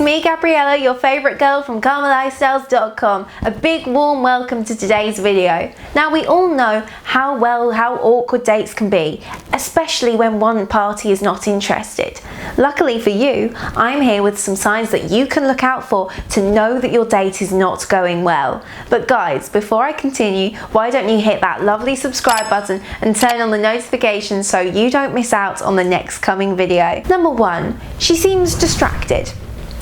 me, Gabriella, your favourite girl from KarmaLifestyles.com. A big warm welcome to today's video. Now, we all know how awkward dates can be, especially when one party is not interested. Luckily for you, I'm here with some signs that you can look out for to know that your date is not going well. But guys, before I continue, why don't you hit that lovely subscribe button and turn on the notifications so you don't miss out on the next coming video. Number 1, she seems distracted.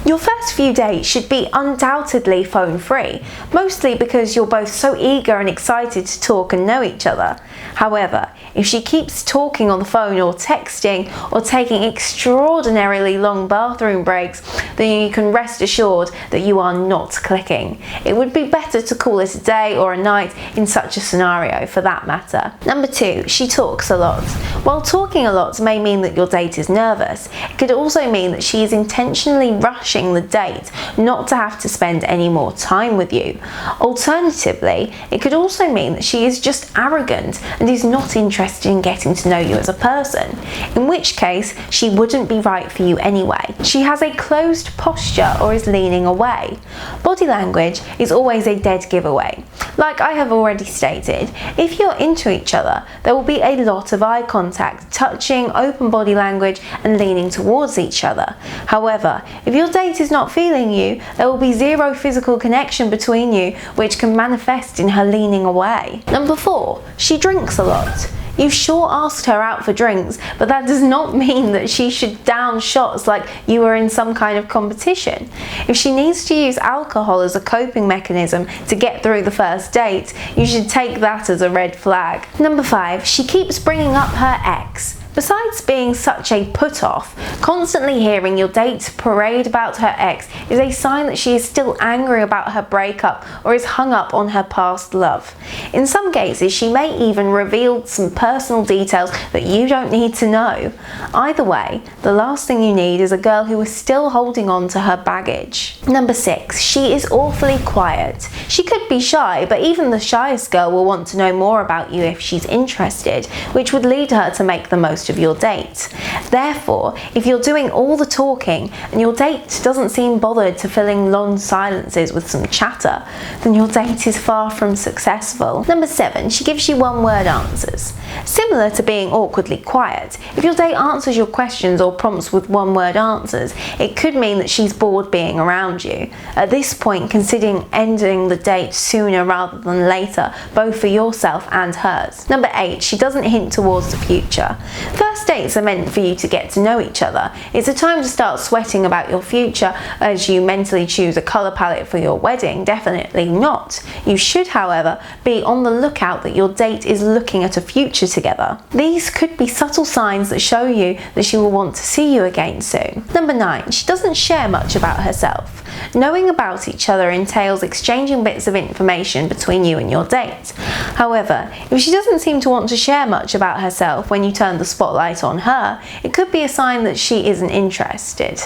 Your first few dates should be undoubtedly phone free, mostly because you're both so eager and excited to talk and know each other. However, if she keeps talking on the phone or texting or taking extraordinarily long bathroom breaks, then you can rest assured that you are not clicking. It would be better to call it a day or a night in such a scenario for that matter. Number 2, she talks a lot. While talking a lot may mean that your date is nervous, it could also mean that she is intentionally rushing the date not to have to spend any more time with you. Alternatively, it could also mean that she is just arrogant and is not interested in getting to know you as a person, in which case she wouldn't be right for you anyway. She has a closed posture or is leaning away. Body language is always a dead giveaway. Like I have already stated, if you're into each other, there will be a lot of eye contact, touching, open body language and leaning towards each other. However, if your date is not feeling you, there will be zero physical connection between you, which can manifest in her leaning away. Number 4, she drinks a lot. You've sure asked her out for drinks, but that does not mean that she should down shots like you were in some kind of competition. If she needs to use alcohol as a coping mechanism to get through the first date, you should take that as a red flag. Number 5, she keeps bringing up her ex. Besides being such a put-off, constantly hearing your date parade about her ex is a sign that she is still angry about her breakup or is hung up on her past love. In some cases, she may even reveal some personal details that you don't need to know. Either way, the last thing you need is a girl who is still holding on to her baggage. Number 6, she is awfully quiet. She could be shy, but even the shyest girl will want to know more about you if she's interested, which would lead her to make the most of your date. Therefore, if you're doing all the talking and your date doesn't seem bothered to filling long silences with some chatter, then your date is far from successful. Number 7, she gives you one-word answers. Similar to being awkwardly quiet, if your date answers your questions or prompts with one-word answers, it could mean that she's bored being around you. At this point, considering ending the date sooner rather than later, both for yourself and hers. Number 8, she doesn't hint towards the future. First dates are meant for you to get to know each other. It's a time to start sweating about your future as you mentally choose a colour palette for your wedding. Definitely not. You should, however, be on the lookout that your date is looking at a future together. These could be subtle signs that show you that she will want to see you again soon. Number 9, she doesn't share much about herself. Knowing about each other entails exchanging bits of information between you and your date. However, if she doesn't seem to want to share much about herself when you turn the spotlight on her, it could be a sign that she isn't interested.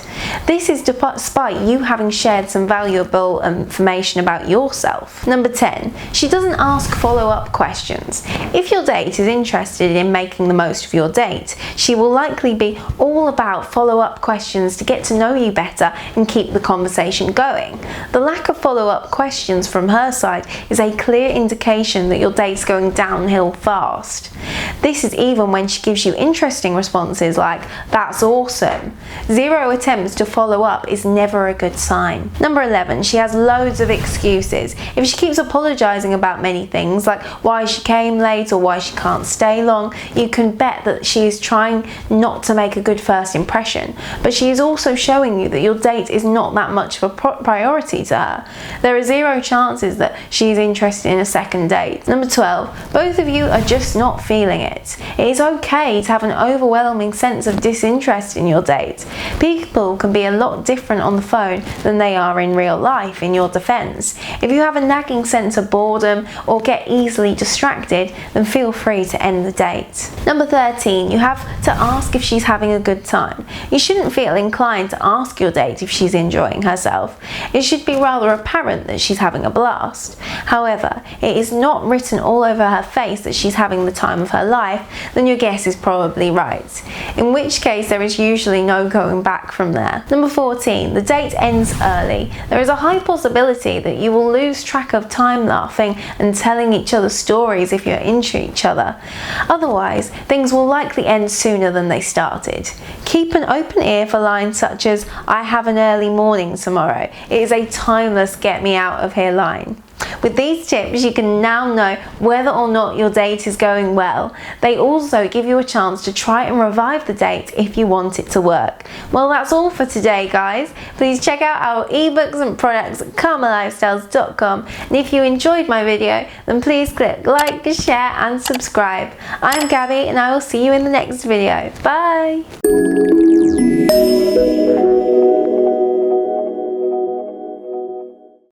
This is despite you having shared some valuable information about yourself. Number 10, she doesn't ask follow-up questions. If your date is interested in making the most of your date, she will likely be all about follow-up questions to get to know you better and keep the conversation going. The lack of follow-up questions from her side is a clear indication that your date's going downhill fast. This is even when she gives you interesting responses like, "That's awesome." Zero attempts to follow up is never a good sign. Number 11, she has loads of excuses. If she keeps apologizing about many things like why she came late or why she can't stay long, you can bet that she is trying not to make a good first impression, but she is also showing you that your date is not that much of a priority to her. There are zero chances that she's interested in a second date. Number 12, both of you are just not feeling it. It is okay to have an overwhelming sense of disinterest in your date. People can be a lot different on the phone than they are in real life, in your defense. If you have a nagging sense of boredom or get easily distracted, then feel free to end the date. Number 13, you have to ask if she's having a good time. You shouldn't feel inclined to ask your date if she's enjoying herself. It should be rather apparent that she's having a blast. However, it is not written all over her face that she's having the time of her life, then your guess is probably probably right, in which case there is usually no going back from there. Number 14, the date ends early. There is a high possibility that you will lose track of time laughing and telling each other stories if you're into each other. Otherwise, things will likely end sooner than they started. Keep an open ear for lines such as, "I have an early morning tomorrow." It is a timeless get me out of here line. With these tips, you can now know whether or not your date is going well. They also give you a chance to try and revive the date if you want it to work. Well, that's all for today, guys. Please check out our ebooks and products at karmalifestyles.com. And if you enjoyed my video, then please click like, share and subscribe. I'm Gabby and I will see you in the next video. Bye!